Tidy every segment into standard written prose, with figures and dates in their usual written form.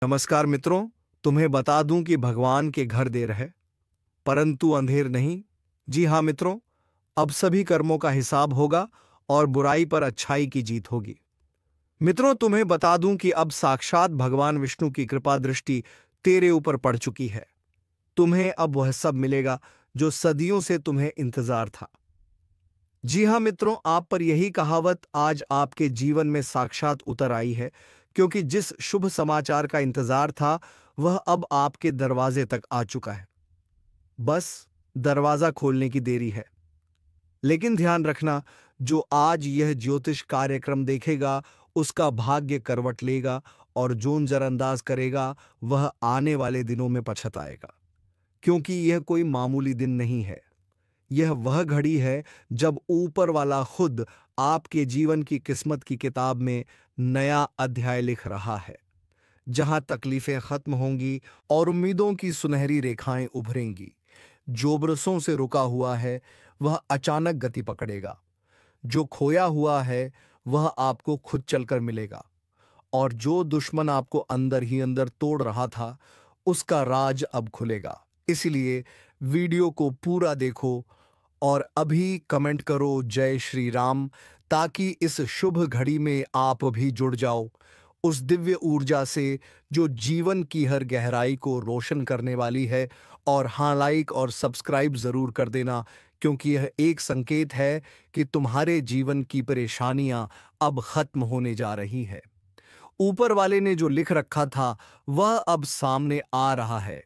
नमस्कार मित्रों। तुम्हें बता दूं कि भगवान के घर देर है परंतु अंधेर नहीं। जी हाँ मित्रों, अब सभी कर्मों का हिसाब होगा और बुराई पर अच्छाई की जीत होगी। मित्रों, तुम्हें बता दूं कि अब साक्षात भगवान विष्णु की कृपा दृष्टि तेरे ऊपर पड़ चुकी है। तुम्हें अब वह सब मिलेगा जो सदियों से तुम्हें इंतजार था। जी हाँ मित्रों, आप पर यही कहावत आज आपके जीवन में साक्षात उतर आई है, क्योंकि जिस शुभ समाचार का इंतजार था वह अब आपके दरवाजे तक आ चुका है। बस दरवाजा खोलने की देरी है। लेकिन ध्यान रखना, जो आज यह ज्योतिष कार्यक्रम देखेगा उसका भाग्य करवट लेगा, और जो नजरअंदाज करेगा वह आने वाले दिनों में पछताएगा। क्योंकि यह कोई मामूली दिन नहीं है। यह वह घड़ी है जब ऊपर वाला खुद आपके जीवन की किस्मत की किताब में नया अध्याय लिख रहा है, जहां तकलीफें खत्म होंगी और उम्मीदों की सुनहरी रेखाएं उभरेंगी। जो बरसों से रुका हुआ है वह अचानक गति पकड़ेगा। जो खोया हुआ है वह आपको खुद चलकर मिलेगा, और जो दुश्मन आपको अंदर ही अंदर तोड़ रहा था उसका राज अब खुलेगा। इसलिए वीडियो को पूरा देखो और अभी कमेंट करो जय श्री राम, ताकि इस शुभ घड़ी में आप भी जुड़ जाओ उस दिव्य ऊर्जा से जो जीवन की हर गहराई को रोशन करने वाली है। और हाँ, लाइक और सब्सक्राइब जरूर कर देना, क्योंकि यह एक संकेत है कि तुम्हारे जीवन की परेशानियां अब खत्म होने जा रही है। ऊपर वाले ने जो लिख रखा था वह अब सामने आ रहा है।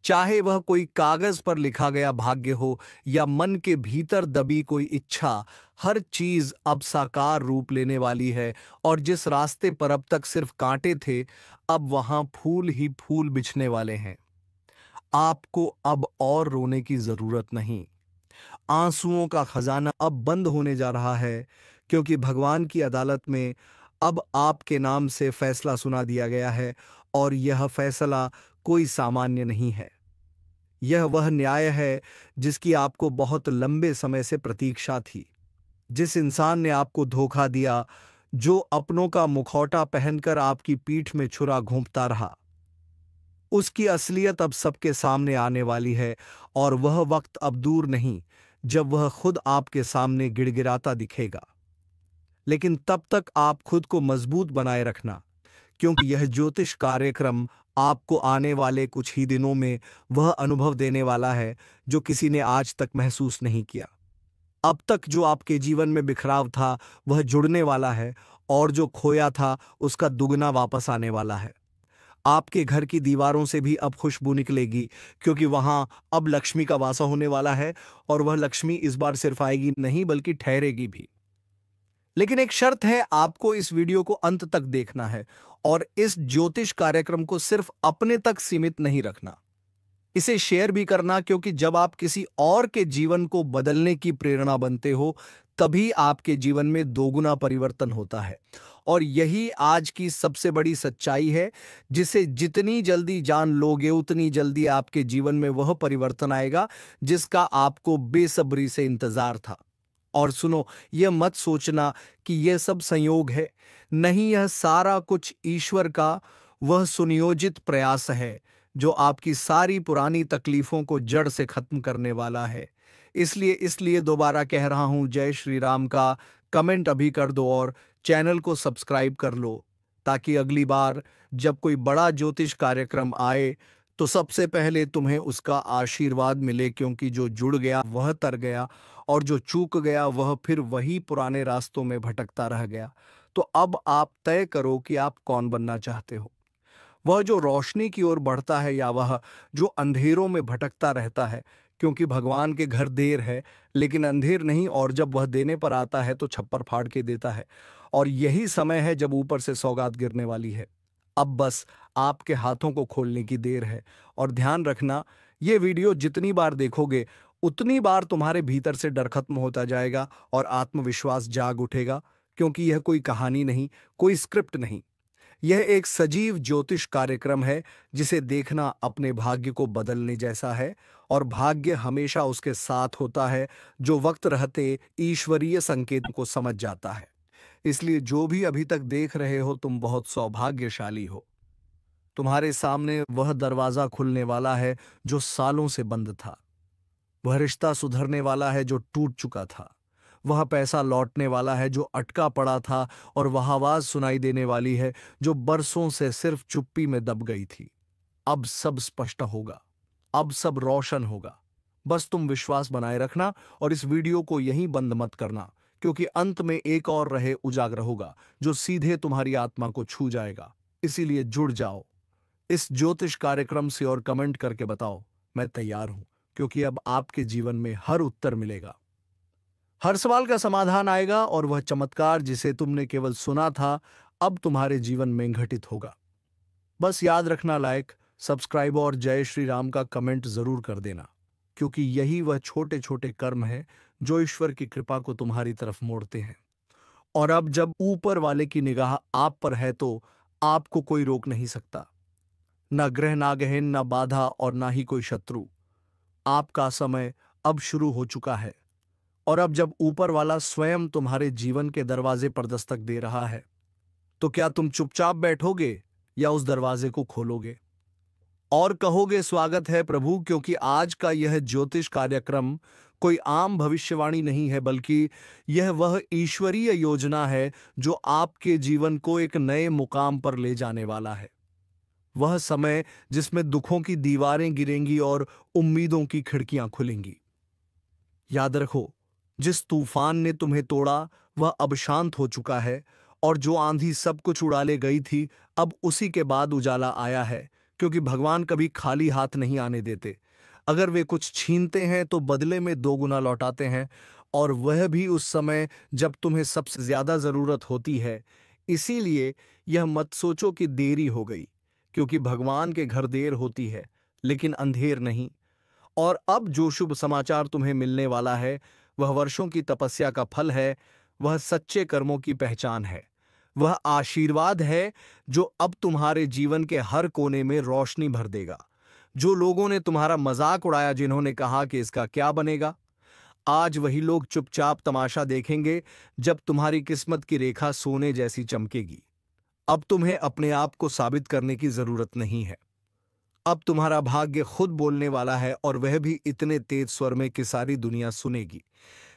चाहे वह कोई कागज पर लिखा गया भाग्य हो या मन के भीतर दबी कोई इच्छा, हर चीज अब साकार रूप लेने वाली है। और जिस रास्ते पर अब तक सिर्फ कांटे थे, अब वहां फूल ही फूल बिछने वाले हैं। आपको अब और रोने की जरूरत नहीं। आंसुओं का खजाना अब बंद होने जा रहा है, क्योंकि भगवान की अदालत में अब आपके नाम से फैसला सुना दिया गया है। और यह फैसला कोई सामान्य नहीं है। यह वह न्याय है जिसकी आपको बहुत लंबे समय से प्रतीक्षा थी। जिस इंसान ने आपको धोखा दिया, जो अपनों का मुखौटा पहनकर आपकी पीठ में छुरा घोंपता रहा, उसकी असलियत अब सबके सामने आने वाली है। और वह वक्त अब दूर नहीं जब वह खुद आपके सामने गिड़गिड़ाता दिखेगा। लेकिन तब तक आप खुद को मजबूत बनाए रखना, क्योंकि यह ज्योतिष कार्यक्रम आपको आने वाले कुछ ही दिनों में वह अनुभव देने वाला है जो किसी ने आज तक महसूस नहीं किया। अब तक जो आपके जीवन में बिखराव था वह जुड़ने वाला है, और जो खोया था उसका दुगना वापस आने वाला है। आपके घर की दीवारों से भी अब खुशबू निकलेगी, क्योंकि वहां अब लक्ष्मी का वासा होने वाला है। और वह लक्ष्मी इस बार सिर्फ आएगी नहीं बल्कि ठहरेगी भी। लेकिन एक शर्त है, आपको इस वीडियो को अंत तक देखना है, और इस ज्योतिष कार्यक्रम को सिर्फ अपने तक सीमित नहीं रखना। इसे शेयर भी करना, क्योंकि जब आप किसी और के जीवन को बदलने की प्रेरणा बनते हो तभी आपके जीवन में दोगुना परिवर्तन होता है। और यही आज की सबसे बड़ी सच्चाई है, जिसे जितनी जल्दी जान लोगे उतनी जल्दी आपके जीवन में वह परिवर्तन आएगा जिसका आपको बेसब्री से इंतजार था। और सुनो, यह मत सोचना कि यह सब संयोग है। नहीं, यह सारा कुछ ईश्वर का वह सुनियोजित प्रयास है जो आपकी सारी पुरानी तकलीफों को जड़ से खत्म करने वाला है। इसलिए दोबारा कह रहा हूं, जय श्री राम का कमेंट अभी कर दो और चैनल को सब्सक्राइब कर लो, ताकि अगली बार जब कोई बड़ा ज्योतिष कार्यक्रम आए तो सबसे पहले तुम्हें उसका आशीर्वाद मिले। क्योंकि जो जुड़ गया वह तर गया, और जो चूक गया वह फिर वही पुराने रास्तों में भटकता रह गया। तो अब आप तय करो कि आप कौन बनना चाहते हो, वह जो रोशनी की ओर बढ़ता है या वह जो अंधेरों में भटकता रहता है। क्योंकि भगवान के घर देर है लेकिन अंधेर नहीं, और जब वह देने पर आता है तो छप्पर फाड़ के देता है। और यही समय है जब ऊपर से सौगात गिरने वाली है। अब बस आपके हाथों को खोलने की देर है। और ध्यान रखना, ये वीडियो जितनी बार देखोगे उतनी बार तुम्हारे भीतर से डर खत्म होता जाएगा और आत्मविश्वास जाग उठेगा। क्योंकि यह कोई कहानी नहीं, कोई स्क्रिप्ट नहीं, यह एक सजीव ज्योतिष कार्यक्रम है जिसे देखना अपने भाग्य को बदलने जैसा है। और भाग्य हमेशा उसके साथ होता है जो वक्त रहते ईश्वरीय संकेत को समझ जाता है। इसलिए जो भी अभी तक देख रहे हो, तुम बहुत सौभाग्यशाली हो। तुम्हारे सामने वह दरवाजा खुलने वाला है जो सालों से बंद था। वह रिश्ता सुधरने वाला है जो टूट चुका था। वह पैसा लौटने वाला है जो अटका पड़ा था, और वह आवाज सुनाई देने वाली है जो बरसों से सिर्फ चुप्पी में दब गई थी। अब सब स्पष्ट होगा, अब सब रोशन होगा। बस तुम विश्वास बनाए रखना और इस वीडियो को यहीं बंद मत करना, क्योंकि अंत में एक और रहे उजागर होगा जो सीधे तुम्हारी आत्मा को छू जाएगा। इसीलिए जुड़ जाओ इस ज्योतिष कार्यक्रम से और कमेंट करके बताओ, मैं तैयार हूं, क्योंकि अब आपके जीवन में हर उत्तर मिलेगा। हर सवाल का समाधान आएगा, और वह चमत्कार जिसे तुमने केवल सुना था अब तुम्हारे जीवन में घटित होगा। बस याद रखना, लाइक, सब्सक्राइब और जय श्री राम का कमेंट जरूर कर देना, क्योंकि यही वह छोटे छोटे कर्म है जो ईश्वर की कृपा को तुम्हारी तरफ मोड़ते हैं। और अब जब ऊपर वाले की निगाह आप पर है तो आपको कोई रोक नहीं सकता। न ग्रह, ना गहन, ना बाधा और ना ही कोई शत्रु। आपका समय अब शुरू हो चुका है। और अब जब ऊपर वाला स्वयं तुम्हारे जीवन के दरवाजे पर दस्तक दे रहा है, तो क्या तुम चुपचाप बैठोगे या उस दरवाजे को खोलोगे और कहोगे, स्वागत है प्रभु? क्योंकि आज का यह ज्योतिष कार्यक्रम कोई आम भविष्यवाणी नहीं है, बल्कि यह वह ईश्वरीय योजना है जो आपके जीवन को एक नए मुकाम पर ले जाने वाला है। वह समय जिसमें दुखों की दीवारें गिरेंगी और उम्मीदों की खिड़कियां खुलेंगी। याद रखो, जिस तूफान ने तुम्हें तोड़ा वह अब शांत हो चुका है, और जो आंधी सब कुछ उड़ा ले गई थी, अब उसी के बाद उजाला आया है। क्योंकि भगवान कभी खाली हाथ नहीं आने देते। अगर वे कुछ छीनते हैं तो बदले में 2 गुना लौटाते हैं, और वह भी उस समय जब तुम्हें सबसे ज्यादा जरूरत होती है। इसीलिए यह मत सोचो कि देरी हो गई, क्योंकि भगवान के घर देर होती है लेकिन अंधेर नहीं। और अब जो शुभ समाचार तुम्हें मिलने वाला है वह वर्षों की तपस्या का फल है, वह सच्चे कर्मों की पहचान है, वह आशीर्वाद है जो अब तुम्हारे जीवन के हर कोने में रोशनी भर देगा। जो लोगों ने तुम्हारा मजाक उड़ाया, जिन्होंने कहा कि इसका क्या बनेगा, आज वही लोग चुपचाप तमाशा देखेंगे जब तुम्हारी किस्मत की रेखा सोने जैसी चमकेगी। अब तुम्हें अपने आप को साबित करने की जरूरत नहीं है। अब तुम्हारा भाग्य खुद बोलने वाला है, और वह भी इतने तेज स्वर में कि सारी दुनिया सुनेगी।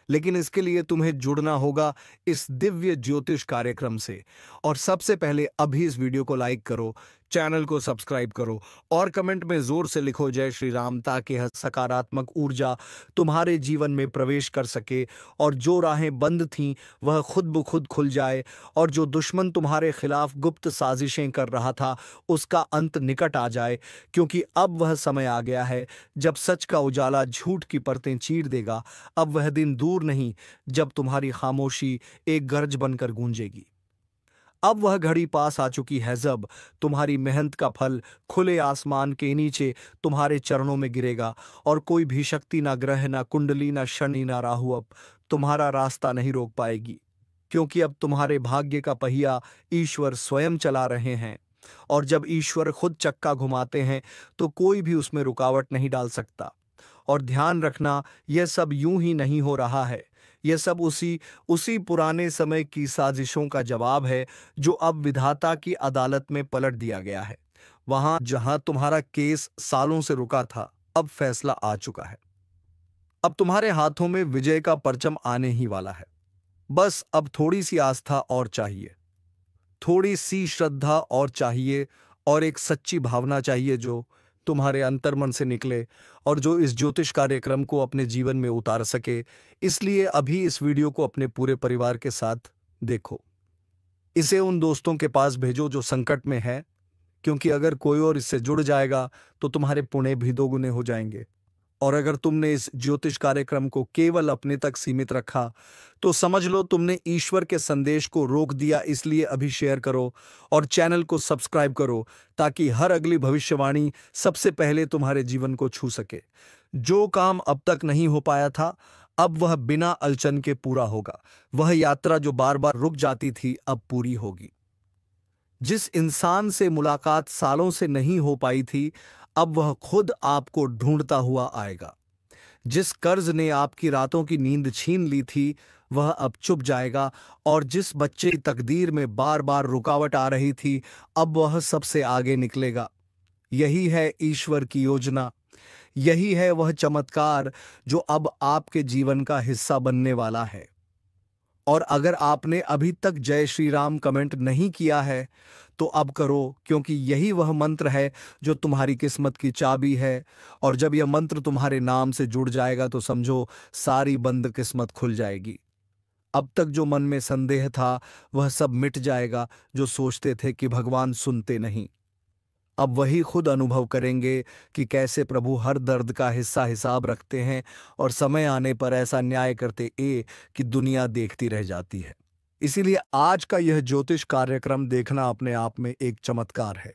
लेकिन इसके लिए तुम्हें जुड़ना होगा इस दिव्य ज्योतिष कार्यक्रम से। और सबसे पहले अभी इस वीडियो को लाइक करो, चैनल को सब्सक्राइब करो और कमेंट में जोर से लिखो जय श्री राम, ताकि यह सकारात्मक ऊर्जा तुम्हारे जीवन में प्रवेश कर सके, और जो राहें बंद थीं वह खुद ब खुद खुल जाए, और जो दुश्मन तुम्हारे खिलाफ गुप्त साजिशें कर रहा था उसका अंत निकट आ जाए। क्योंकि अब वह समय आ गया है जब सच का उजाला झूठ की परतें चीर देगा। अब वह दिन दूर नहीं जब तुम्हारी खामोशी एक गरज बनकर गूंजेगी। अब वह घड़ी पास आ चुकी है जब तुम्हारी मेहनत का फल खुले आसमान के नीचे तुम्हारे चरणों में गिरेगा, और कोई भी शक्ति, ना ग्रह, ना कुंडली, ना शनि, ना राहु अब तुम्हारा रास्ता नहीं रोक पाएगी। क्योंकि अब तुम्हारे भाग्य का पहिया ईश्वर स्वयं चला रहे हैं, और जब ईश्वर खुद चक्का घुमाते हैं तो कोई भी उसमें रुकावट नहीं डाल सकता। और ध्यान रखना, यह सब यूं ही नहीं हो रहा है। यह सब उसी पुराने समय की साजिशों का जवाब है जो अब विधाता की अदालत में पलट दिया गया है। वहां जहां तुम्हारा केस सालों से रुका था, अब फैसला आ चुका है। अब तुम्हारे हाथों में विजय का परचम आने ही वाला है। बस अब थोड़ी सी आस्था और चाहिए, थोड़ी सी श्रद्धा और चाहिए, और एक सच्ची भावना चाहिए जो तुम्हारे अंतर्मन से निकले, और जो इस ज्योतिष कार्यक्रम को अपने जीवन में उतार सके। इसलिए अभी इस वीडियो को अपने पूरे परिवार के साथ देखो। इसे उन दोस्तों के पास भेजो जो संकट में है, क्योंकि अगर कोई और इससे जुड़ जाएगा तो तुम्हारे पुण्य भी 2 गुने हो जाएंगे। और अगर तुमने इस ज्योतिष कार्यक्रम को केवल अपने तक सीमित रखा तो समझ लो तुमने ईश्वर के संदेश को रोक दिया। इसलिए अभी शेयर करो और चैनल को सब्सक्राइब करो, ताकि हर अगली भविष्यवाणी सबसे पहले तुम्हारे जीवन को छू सके। जो काम अब तक नहीं हो पाया था, अब वह बिना अड़चन के पूरा होगा। वह यात्रा जो बार बार रुक जाती थी, अब पूरी होगी। जिस इंसान से मुलाकात सालों से नहीं हो पाई थी, अब वह खुद आपको ढूंढता हुआ आएगा। जिस कर्ज ने आपकी रातों की नींद छीन ली थी, वह अब चुप जाएगा। और जिस बच्चे की तकदीर में बार बार रुकावट आ रही थी, अब वह सबसे आगे निकलेगा। यही है ईश्वर की योजना। यही है वह चमत्कार जो अब आपके जीवन का हिस्सा बनने वाला है। और अगर आपने अभी तक जय श्री राम कमेंट नहीं किया है तो अब करो, क्योंकि यही वह मंत्र है जो तुम्हारी किस्मत की चाबी है। और जब यह मंत्र तुम्हारे नाम से जुड़ जाएगा तो समझो सारी बंद किस्मत खुल जाएगी। अब तक जो मन में संदेह था वह सब मिट जाएगा, जो सोचते थे कि भगवान सुनते नहीं। अब वही खुद अनुभव करेंगे कि कैसे प्रभु हर दर्द का हिसाब रखते हैं और समय आने पर ऐसा न्याय करते कि दुनिया देखती रह जाती है। इसीलिए आज का यह ज्योतिष कार्यक्रम देखना अपने आप में एक चमत्कार है।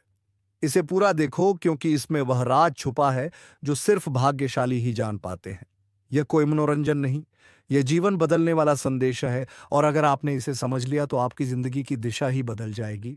इसे पूरा देखो, क्योंकि इसमें वह राज छुपा है जो सिर्फ भाग्यशाली ही जान पाते हैं। यह कोई मनोरंजन नहीं, यह जीवन बदलने वाला संदेश है। और अगर आपने इसे समझ लिया तो आपकी जिंदगी की दिशा ही बदल जाएगी।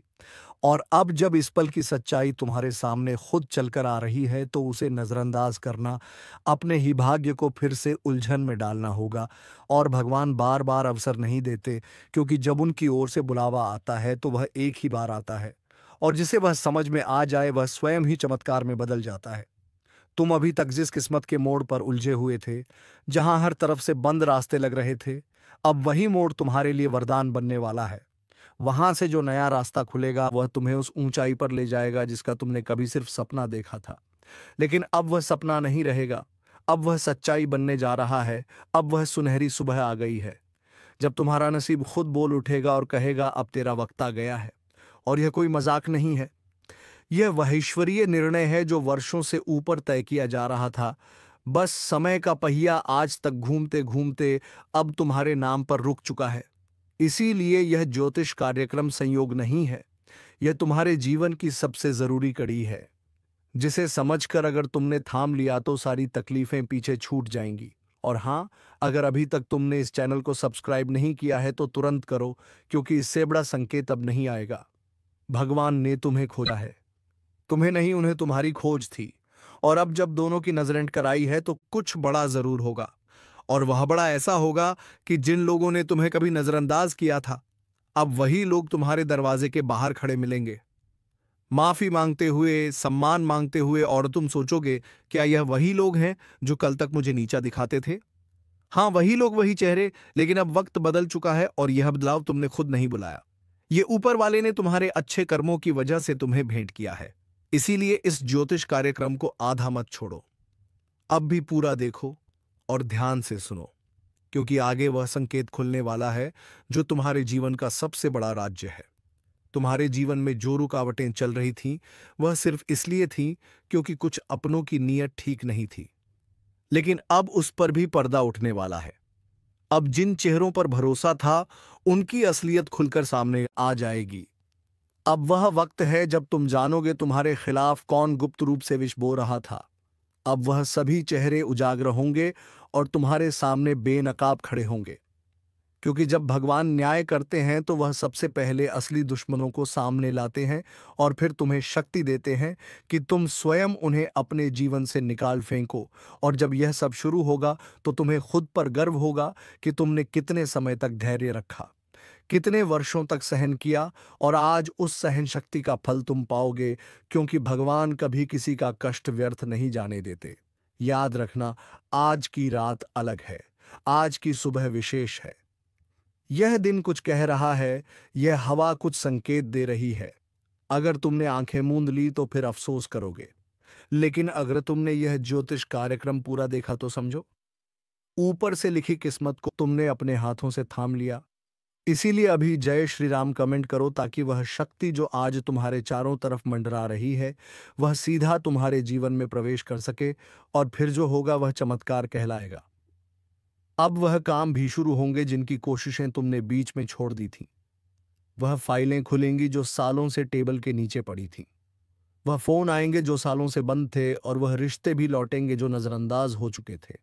और अब जब इस पल की सच्चाई तुम्हारे सामने खुद चलकर आ रही है तो उसे नजरअंदाज करना, अपने ही भाग्य को फिर से उलझन में डालना होगा। और भगवान बार बार अवसर नहीं देते, क्योंकि जब उनकी ओर से बुलावा आता है तो वह एक ही बार आता है, और जिसे वह समझ में आ जाए वह स्वयं ही चमत्कार में बदल जाता है। तुम अभी तक जिस किस्मत के मोड़ पर उलझे हुए थे, जहां हर तरफ से बंद रास्ते लग रहे थे, अब वही मोड़ तुम्हारे लिए वरदान बनने वाला है। वहां से जो नया रास्ता खुलेगा वह तुम्हें उस ऊंचाई पर ले जाएगा जिसका तुमने कभी सिर्फ सपना देखा था। लेकिन अब वह सपना नहीं रहेगा, अब वह सच्चाई बनने जा रहा है। अब वह सुनहरी सुबह आ गई है, जब तुम्हारा नसीब खुद बोल उठेगा और कहेगा अब तेरा वक्त आ गया है। और यह कोई मजाक नहीं है, यह वह ईश्वरीय निर्णय है जो वर्षों से ऊपर तय किया जा रहा था। बस समय का पहिया आज तक घूमते घूमते अब तुम्हारे नाम पर रुक चुका है। इसीलिए यह ज्योतिष कार्यक्रम संयोग नहीं है, यह तुम्हारे जीवन की सबसे जरूरी कड़ी है, जिसे समझकर अगर तुमने थाम लिया तो सारी तकलीफें पीछे छूट जाएंगी। और हाँ, अगर अभी तक तुमने इस चैनल को सब्सक्राइब नहीं किया है तो तुरंत करो, क्योंकि इससे बड़ा संकेत अब नहीं आएगा। भगवान ने तुम्हें खोजा है, तुम्हें नहीं, उन्हें तुम्हारी खोज थी। और अब जब दोनों की नजरें टकराई है तो कुछ बड़ा जरूर होगा। और वह बड़ा ऐसा होगा कि जिन लोगों ने तुम्हें कभी नजरअंदाज किया था, अब वही लोग तुम्हारे दरवाजे के बाहर खड़े मिलेंगे, माफी मांगते हुए, सम्मान मांगते हुए। और तुम सोचोगे, क्या यह वही लोग हैं जो कल तक मुझे नीचा दिखाते थे? हाँ, वही लोग, वही चेहरे। लेकिन अब वक्त बदल चुका है और यह बदलाव तुमने खुद नहीं बुलाया, ये ऊपर वाले ने तुम्हारे अच्छे कर्मों की वजह से तुम्हें भेंट किया है। इसीलिए इस ज्योतिष कार्यक्रम को आधा मत छोड़ो, अब भी पूरा देखो और ध्यान से सुनो, क्योंकि आगे वह संकेत खुलने वाला है जो तुम्हारे जीवन का सबसे बड़ा राज्य है। तुम्हारे जीवन में जो रुकावटें चल रही थीं वह सिर्फ इसलिए थीं क्योंकि कुछ अपनों की नीयत ठीक नहीं थी। लेकिन अब उस पर भी पर्दा उठने वाला है। अब जिन चेहरों पर भरोसा था उनकी असलियत खुलकर सामने आ जाएगी। अब वह वक्त है जब तुम जानोगे तुम्हारे खिलाफ कौन गुप्त रूप से विष बो रहा था। अब वह सभी चेहरे उजागर होंगे और तुम्हारे सामने बेनकाब खड़े होंगे, क्योंकि जब भगवान न्याय करते हैं तो वह सबसे पहले असली दुश्मनों को सामने लाते हैं और फिर तुम्हें शक्ति देते हैं कि तुम स्वयं उन्हें अपने जीवन से निकाल फेंको। और जब यह सब शुरू होगा तो तुम्हें खुद पर गर्व होगा कि तुमने कितने समय तक धैर्य रखा, कितने वर्षों तक सहन किया। और आज उस सहन शक्ति का फल तुम पाओगे, क्योंकि भगवान कभी किसी का कष्ट व्यर्थ नहीं जाने देते। याद रखना, आज की रात अलग है, आज की सुबह विशेष है। यह दिन कुछ कह रहा है, यह हवा कुछ संकेत दे रही है। अगर तुमने आंखें मूंद ली तो फिर अफसोस करोगे, लेकिन अगर तुमने यह ज्योतिष कार्यक्रम पूरा देखा तो समझो, ऊपर से लिखी किस्मत को तुमने अपने हाथों से थाम लिया। इसीलिए अभी जय श्री राम कमेंट करो, ताकि वह शक्ति जो आज तुम्हारे चारों तरफ मंडरा रही है वह सीधा तुम्हारे जीवन में प्रवेश कर सके, और फिर जो होगा वह चमत्कार कहलाएगा। अब वह काम भी शुरू होंगे जिनकी कोशिशें तुमने बीच में छोड़ दी थीं। वह फाइलें खुलेंगी जो सालों से टेबल के नीचे पड़ी थीं। वह फोन आएंगे जो सालों से बंद थे, और वह रिश्ते भी लौटेंगे जो नजरअंदाज हो चुके थे।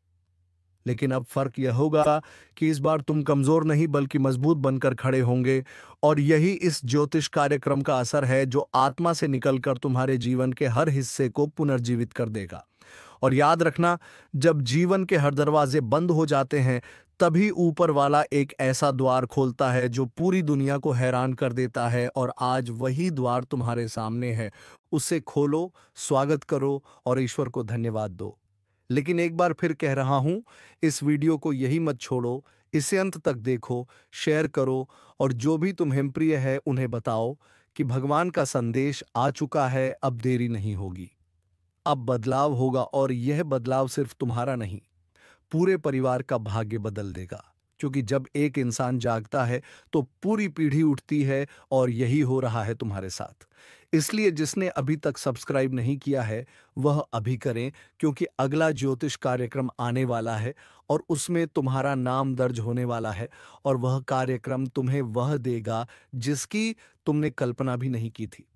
लेकिन अब फर्क यह होगा कि इस बार तुम कमजोर नहीं बल्कि मजबूत बनकर खड़े होंगे। और यही इस ज्योतिष कार्यक्रम का असर है जो आत्मा से निकलकर तुम्हारे जीवन के हर हिस्से को पुनर्जीवित कर देगा। और याद रखना, जब जीवन के हर दरवाजे बंद हो जाते हैं तभी ऊपर वाला एक ऐसा द्वार खोलता है जो पूरी दुनिया को हैरान कर देता है, और आज वही द्वार तुम्हारे सामने है। उसे खोलो, स्वागत करो और ईश्वर को धन्यवाद दो। लेकिन एक बार फिर कह रहा हूं, इस वीडियो को यही मत छोड़ो, इसे अंत तक देखो, शेयर करो, और जो भी तुम्हें प्रिय है उन्हें बताओ कि भगवान का संदेश आ चुका है। अब देरी नहीं होगी, अब बदलाव होगा, और यह बदलाव सिर्फ तुम्हारा नहीं, पूरे परिवार का भाग्य बदल देगा। क्योंकि जब एक इंसान जागता है तो पूरी पीढ़ी उठती है, और यही हो रहा है तुम्हारे साथ। इसलिए जिसने अभी तक सब्सक्राइब नहीं किया है वह अभी करें, क्योंकि अगला ज्योतिष कार्यक्रम आने वाला है और उसमें तुम्हारा नाम दर्ज होने वाला है, और वह कार्यक्रम तुम्हें वह देगा जिसकी तुमने कल्पना भी नहीं की थी।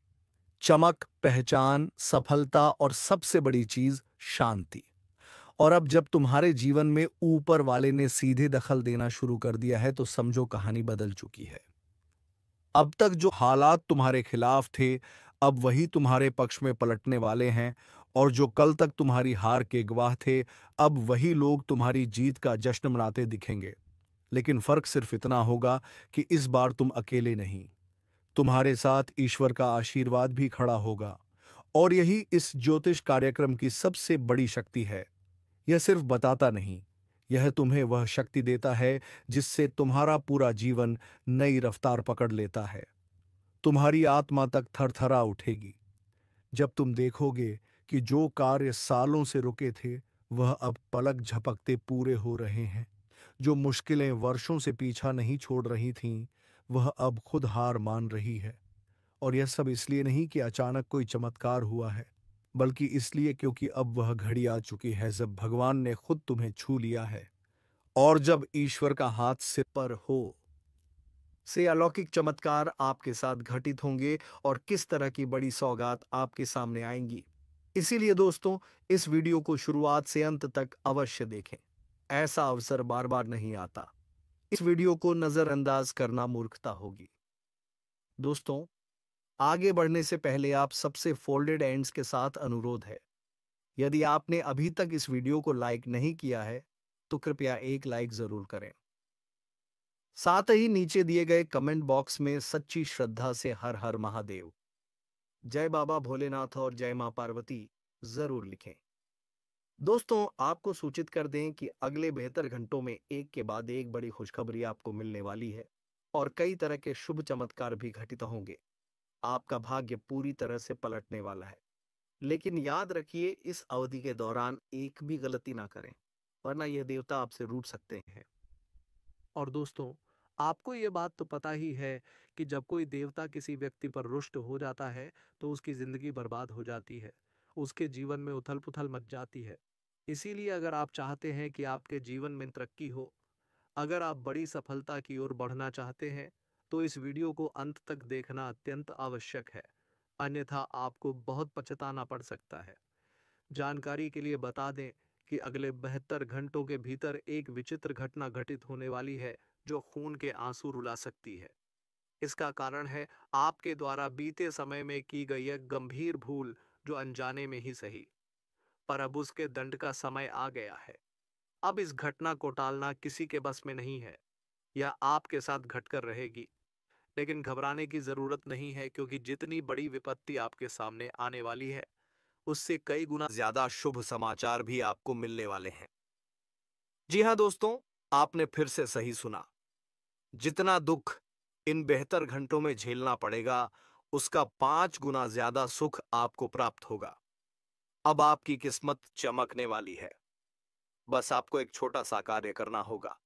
चमक, पहचान, सफलता और सबसे बड़ी चीज शांति। और अब जब तुम्हारे जीवन में ऊपर वाले ने सीधे दखल देना शुरू कर दिया है तो समझो कहानी बदल चुकी है। अब तक जो हालात तुम्हारे खिलाफ थे अब वही तुम्हारे पक्ष में पलटने वाले हैं, और जो कल तक तुम्हारी हार के गवाह थे अब वही लोग तुम्हारी जीत का जश्न मनाते दिखेंगे। लेकिन फर्क सिर्फ इतना होगा कि इस बार तुम अकेले नहीं, तुम्हारे साथ ईश्वर का आशीर्वाद भी खड़ा होगा। और यही इस ज्योतिष कार्यक्रम की सबसे बड़ी शक्ति है। यह सिर्फ बताता नहीं, यह तुम्हें वह शक्ति देता है जिससे तुम्हारा पूरा जीवन नई रफ्तार पकड़ लेता है। तुम्हारी आत्मा तक थरथरा उठेगी जब तुम देखोगे कि जो कार्य सालों से रुके थे वह अब पलक झपकते पूरे हो रहे हैं। जो मुश्किलें वर्षों से पीछा नहीं छोड़ रही थीं, वह अब खुद हार मान रही है। और यह सब इसलिए नहीं कि अचानक कोई चमत्कार हुआ है, बल्कि इसलिए क्योंकि अब वह घड़ी आ चुकी है जब भगवान ने खुद तुम्हें छू लिया है। और जब ईश्वर का हाथ सिर पर हो से अलौकिक चमत्कार आपके साथ घटित होंगे, और किस तरह की बड़ी सौगात आपके सामने आएंगी। इसीलिए दोस्तों, इस वीडियो को शुरुआत से अंत तक अवश्य देखें। ऐसा अवसर बार बार नहीं आता। इस वीडियो को नजरअंदाज करना मूर्खता होगी। दोस्तों, आगे बढ़ने से पहले आप सबसे फोल्डेड एंड्स के साथ अनुरोध है, यदि आपने अभी तक इस वीडियो को लाइक नहीं किया है तो कृपया एक लाइक जरूर करें। साथ ही नीचे दिए गए कमेंट बॉक्स में सच्ची श्रद्धा से हर हर महादेव, जय बाबा भोलेनाथ और जय मां पार्वती जरूर लिखें। दोस्तों, आपको सूचित कर दें कि अगले 72 घंटों में एक के बाद एक बड़ी खुशखबरी आपको मिलने वाली है, और कई तरह के शुभ चमत्कार भी घटित होंगे। आपका भाग्य पूरी तरह से पलटने वाला है। लेकिन याद रखिए, इस अवधि के दौरान एक भी गलती ना करें, वरना यह देवता आपसे रूठ सकते हैं। और दोस्तों, आपको ये बात तो पता ही है कि जब कोई देवता किसी व्यक्ति पर रुष्ट हो जाता है तो उसकी जिंदगी बर्बाद हो जाती है, उसके जीवन में उथल पुथल मच जाती है। इसीलिए अगर आप चाहते हैं कि आपके जीवन में तरक्की हो, अगर आप बड़ी सफलता की ओर बढ़ना चाहते हैं, तो इस वीडियो को अंत तक देखना अत्यंत आवश्यक है, अन्यथा आपको बहुत पछताना पड़ सकता है। जानकारी के लिए बता दें कि अगले 72 घंटों के भीतर एक विचित्र घटना घटित होने वाली है जो खून के आंसू रुला सकती है। इसका कारण है आपके द्वारा बीते समय में की गई एक गंभीर भूल, जो अनजाने में ही सही, पर अब उसके दंड का समय आ गया है। अब इस घटना को टालना किसी के बस में नहीं है, यह आपके साथ घटकर रहेगी। लेकिन घबराने की जरूरत नहीं है, क्योंकि जितनी बड़ी विपत्ति आपके सामने आने वाली है उससे कई गुना ज्यादा शुभ समाचार भी आपको मिलने वाले हैं। जी हां दोस्तों, आपने फिर से सही सुना। जितना दुख इन 72 घंटों में झेलना पड़ेगा उसका 5 गुना ज्यादा सुख आपको प्राप्त होगा। अब आपकी किस्मत चमकने वाली है। बस आपको एक छोटा सा कार्य करना होगा।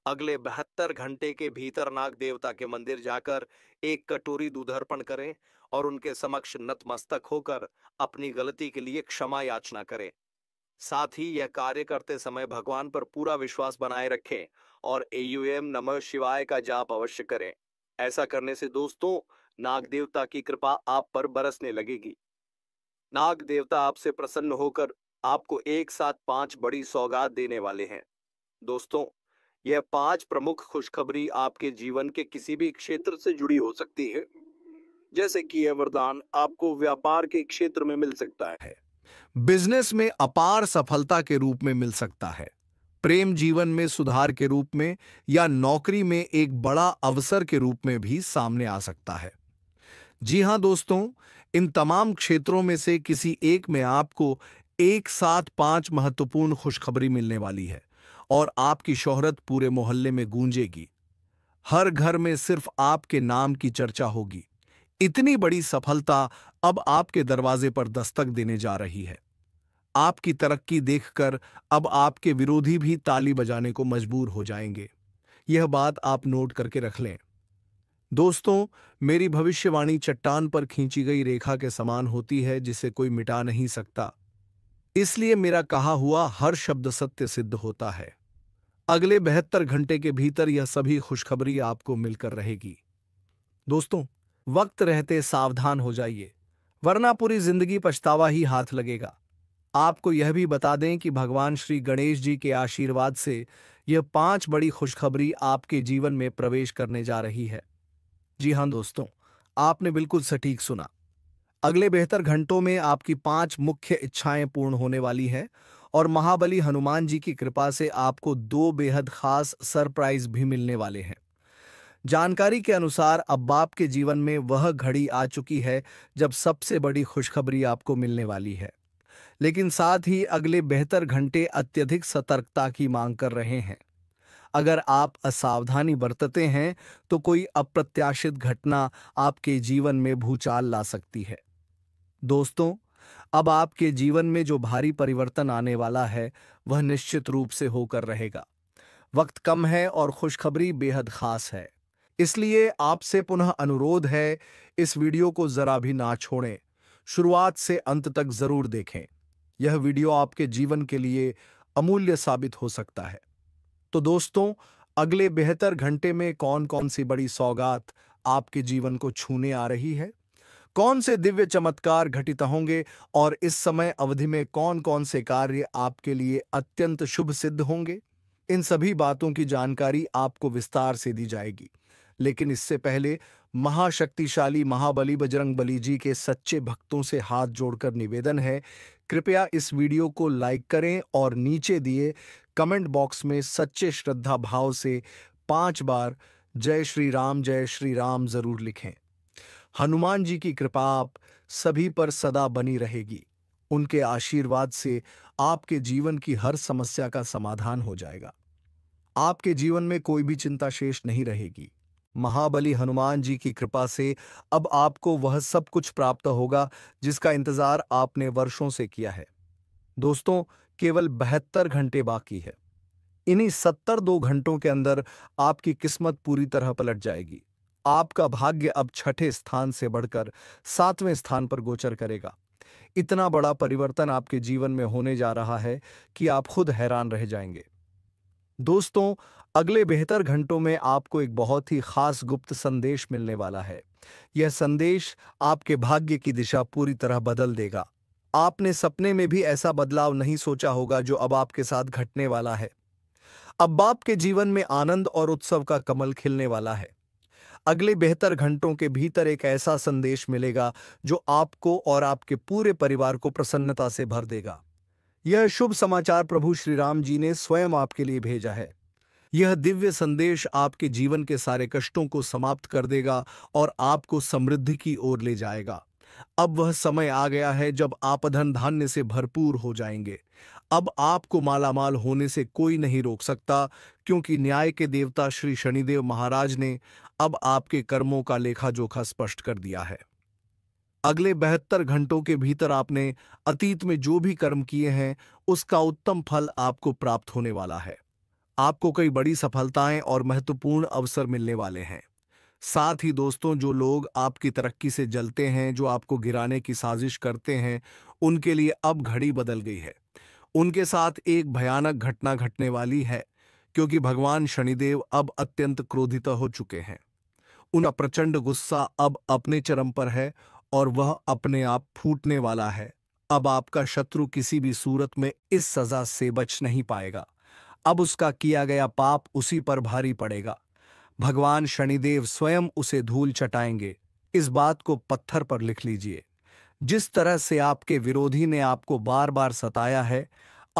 अगले 72 घंटे के भीतर नाग देवता के मंदिर जाकर एक कटोरी दूध अर्पण करें और उनके समक्ष नतमस्तक होकर अपनी गलती के लिए क्षमा याचना करें। साथ ही यह कार्य करते समय भगवान पर पूरा विश्वास बनाए रखें और एयूएम नमः शिवाय का जाप अवश्य करें। ऐसा करने से दोस्तों, नाग देवता की कृपा आप पर बरसने लगेगी। नाग देवता आपसे प्रसन्न होकर आपको एक साथ 5 बड़ी सौगात देने वाले हैं। दोस्तों, यह 5 प्रमुख खुशखबरी आपके जीवन के किसी भी क्षेत्र से जुड़ी हो सकती है। जैसे कि यह वरदान आपको व्यापार के क्षेत्र में मिल सकता है, बिजनेस में अपार सफलता के रूप में मिल सकता है, प्रेम जीवन में सुधार के रूप में या नौकरी में एक बड़ा अवसर के रूप में भी सामने आ सकता है। जी हां दोस्तों, इन तमाम क्षेत्रों में से किसी एक में आपको एक साथ 5 महत्वपूर्ण खुशखबरी मिलने वाली है और आपकी शोहरत पूरे मोहल्ले में गूंजेगी। हर घर में सिर्फ आपके नाम की चर्चा होगी। इतनी बड़ी सफलता अब आपके दरवाजे पर दस्तक देने जा रही है। आपकी तरक्की देखकर अब आपके विरोधी भी ताली बजाने को मजबूर हो जाएंगे। यह बात आप नोट करके रख लें। दोस्तों, मेरी भविष्यवाणी चट्टान पर खींची गई रेखा के समान होती है जिसे कोई मिटा नहीं सकता। इसलिए मेरा कहा हुआ हर शब्द सत्य सिद्ध होता है। अगले 72 घंटे के भीतर यह सभी खुशखबरी आपको मिलकर रहेगी। दोस्तों, वक्त रहते सावधान हो जाइए, वरना पूरी जिंदगी पछतावा ही हाथ लगेगा। आपको यह भी बता दें कि भगवान श्री गणेश जी के आशीर्वाद से यह 5 बड़ी खुशखबरी आपके जीवन में प्रवेश करने जा रही है। जी हां दोस्तों, आपने बिल्कुल सटीक सुना। अगले 72 घंटों में आपकी 5 मुख्य इच्छाएं पूर्ण होने वाली हैं और महाबली हनुमान जी की कृपा से आपको 2 बेहद खास सरप्राइज भी मिलने वाले हैं। जानकारी के अनुसार अब आपके जीवन में वह घड़ी आ चुकी है जब सबसे बड़ी खुशखबरी आपको मिलने वाली है, लेकिन साथ ही अगले 72 घंटे अत्यधिक सतर्कता की मांग कर रहे हैं। अगर आप असावधानी बरतते हैं तो कोई अप्रत्याशित घटना आपके जीवन में भूचाल ला सकती है। दोस्तों, अब आपके जीवन में जो भारी परिवर्तन आने वाला है वह निश्चित रूप से होकर रहेगा। वक्त कम है और खुशखबरी बेहद खास है, इसलिए आपसे पुनः अनुरोध है, इस वीडियो को जरा भी ना छोड़ें। शुरुआत से अंत तक जरूर देखें। यह वीडियो आपके जीवन के लिए अमूल्य साबित हो सकता है। तो दोस्तों, अगले 72 घंटे में कौन कौन सी बड़ी सौगात आपके जीवन को छूने आ रही है, कौन से दिव्य चमत्कार घटित होंगे और इस समय अवधि में कौन कौन से कार्य आपके लिए अत्यंत शुभ सिद्ध होंगे, इन सभी बातों की जानकारी आपको विस्तार से दी जाएगी। लेकिन इससे पहले महाशक्तिशाली महाबली बजरंगबली जी के सच्चे भक्तों से हाथ जोड़कर निवेदन है, कृपया इस वीडियो को लाइक करें और नीचे दिए कमेंट बॉक्स में सच्चे श्रद्धा भाव से 5 बार जय श्री राम जरूर लिखें। हनुमान जी की कृपा आप सभी पर सदा बनी रहेगी। उनके आशीर्वाद से आपके जीवन की हर समस्या का समाधान हो जाएगा। आपके जीवन में कोई भी चिंता शेष नहीं रहेगी। महाबली हनुमान जी की कृपा से अब आपको वह सब कुछ प्राप्त होगा जिसका इंतजार आपने वर्षों से किया है। दोस्तों, केवल 72 घंटे बाकी है। इन्हीं 72 घंटों के अंदर आपकी किस्मत पूरी तरह पलट जाएगी। आपका भाग्य अब 6ठे स्थान से बढ़कर 7वें स्थान पर गोचर करेगा। इतना बड़ा परिवर्तन आपके जीवन में होने जा रहा है कि आप खुद हैरान रह जाएंगे। दोस्तों, अगले 72 घंटों में आपको एक बहुत ही खास गुप्त संदेश मिलने वाला है। यह संदेश आपके भाग्य की दिशा पूरी तरह बदल देगा। आपने सपने में भी ऐसा बदलाव नहीं सोचा होगा जो अब आपके साथ घटने वाला है। अब आपके जीवन में आनंद और उत्सव का कमल खिलने वाला है। अगले 72 घंटों के भीतर एक ऐसा संदेश मिलेगा जो आपको और आपके पूरे परिवार को प्रसन्नता से भर देगा। यह शुभ समाचार प्रभु श्री राम जी ने स्वयं आपके लिए भेजा है। यह दिव्य संदेश आपके जीवन के सारे कष्टों को समाप्त कर देगा और आपको समृद्धि की ओर ले जाएगा। अब वह समय आ गया है जब आप धन धान्य से भरपूर हो जाएंगे। अब आपको मालामाल होने से कोई नहीं रोक सकता, क्योंकि न्याय के देवता श्री शनिदेव महाराज ने अब आपके कर्मों का लेखा जोखा स्पष्ट कर दिया है। अगले 72 घंटों के भीतर आपने अतीत में जो भी कर्म किए हैं उसका उत्तम फल आपको प्राप्त होने वाला है। आपको कई बड़ी सफलताएं और महत्वपूर्ण अवसर मिलने वाले हैं। साथ ही दोस्तों, जो लोग आपकी तरक्की से जलते हैं, जो आपको गिराने की साजिश करते हैं, उनके लिए अब घड़ी बदल गई है। उनके साथ एक भयानक घटना घटने वाली है, क्योंकि भगवान शनिदेव अब अत्यंत क्रोधित हो चुके हैं। उनका प्रचंड गुस्सा अब अपने चरम पर है और वह अपने आप फूटने वाला है। अब आपका शत्रु किसी भी सूरत में इस सजा से बच नहीं पाएगा। अब उसका किया गया पाप उसी पर भारी पड़ेगा। भगवान शनिदेव स्वयं उसे धूल चटाएंगे। इस बात को पत्थर पर लिख लीजिए। जिस तरह से आपके विरोधी ने आपको बार बार सताया है,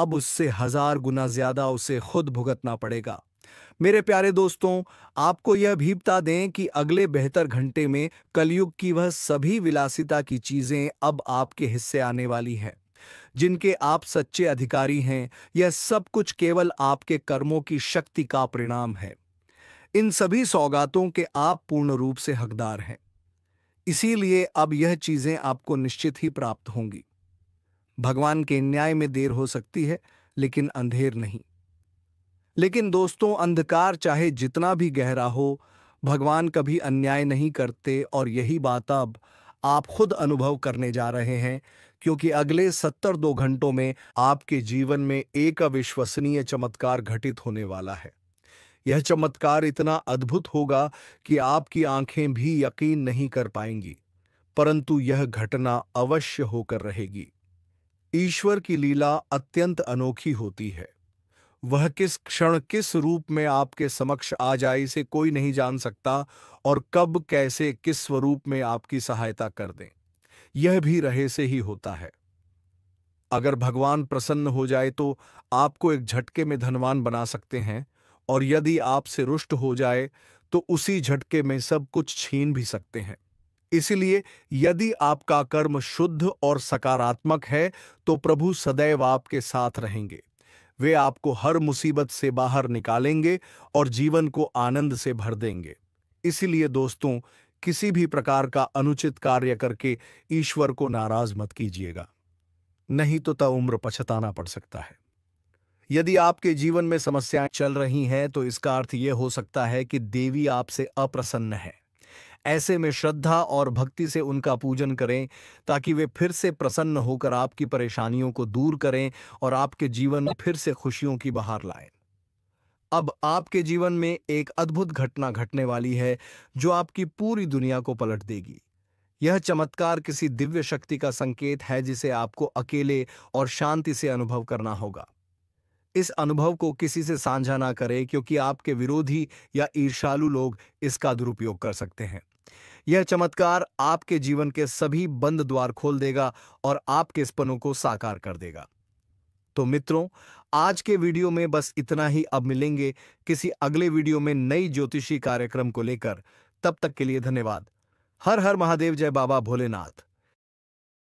अब उससे 1000 गुना ज्यादा उसे खुद भुगतना पड़ेगा। मेरे प्यारे दोस्तों, आपको यह भी बता दें कि अगले बेहतर घंटे में कलयुग की वह सभी विलासिता की चीजें अब आपके हिस्से आने वाली हैं, जिनके आप सच्चे अधिकारी हैं। यह सब कुछ केवल आपके कर्मों की शक्ति का परिणाम है। इन सभी सौगातों के आप पूर्ण रूप से हकदार हैं। इसीलिए अब यह चीजें आपको निश्चित ही प्राप्त होंगी। भगवान के न्याय में देर हो सकती है, लेकिन अंधेर नहीं। लेकिन दोस्तों, अंधकार चाहे जितना भी गहरा हो, भगवान कभी अन्याय नहीं करते, और यही बात अब आप खुद अनुभव करने जा रहे हैं, क्योंकि अगले 72 घंटों में आपके जीवन में एक अविश्वसनीय चमत्कार घटित होने वाला है। यह चमत्कार इतना अद्भुत होगा कि आपकी आंखें भी यकीन नहीं कर पाएंगी, परंतु यह घटना अवश्य होकर रहेगी। ईश्वर की लीला अत्यंत अनोखी होती है। वह किस क्षण किस रूप में आपके समक्ष आ जाए इसे कोई नहीं जान सकता, और कब कैसे किस स्वरूप में आपकी सहायता कर दें, यह भी रहस्य ही होता है। अगर भगवान प्रसन्न हो जाए तो आपको एक झटके में धनवान बना सकते हैं, और यदि आपसे रुष्ट हो जाए तो उसी झटके में सब कुछ छीन भी सकते हैं। इसलिए यदि आपका कर्म शुद्ध और सकारात्मक है तो प्रभु सदैव आपके साथ रहेंगे। वे आपको हर मुसीबत से बाहर निकालेंगे और जीवन को आनंद से भर देंगे। इसलिए दोस्तों, किसी भी प्रकार का अनुचित कार्य करके ईश्वर को नाराज मत कीजिएगा, नहीं तो ताउम्र पछताना पड़ सकता है। यदि आपके जीवन में समस्याएं चल रही हैं तो इसका अर्थ यह हो सकता है कि देवी आपसे अप्रसन्न है। ऐसे में श्रद्धा और भक्ति से उनका पूजन करें, ताकि वे फिर से प्रसन्न होकर आपकी परेशानियों को दूर करें और आपके जीवन में फिर से खुशियों की बहार लाएं। अब आपके जीवन में एक अद्भुत घटना घटने वाली है जो आपकी पूरी दुनिया को पलट देगी। यह चमत्कार किसी दिव्य शक्ति का संकेत है जिसे आपको अकेले और शांति से अनुभव करना होगा। इस अनुभव को किसी से साझा ना करें, क्योंकि आपके विरोधी या ईर्ष्यालु लोग इसका दुरुपयोग कर सकते हैं। यह चमत्कार आपके जीवन के सभी बंद द्वार खोल देगा और आपके सपनों को साकार कर देगा। तो मित्रों, आज के वीडियो में बस इतना ही। अब मिलेंगे किसी अगले वीडियो में नई ज्योतिषी कार्यक्रम को लेकर। तब तक के लिए धन्यवाद। हर हर महादेव। जय बाबा भोलेनाथ।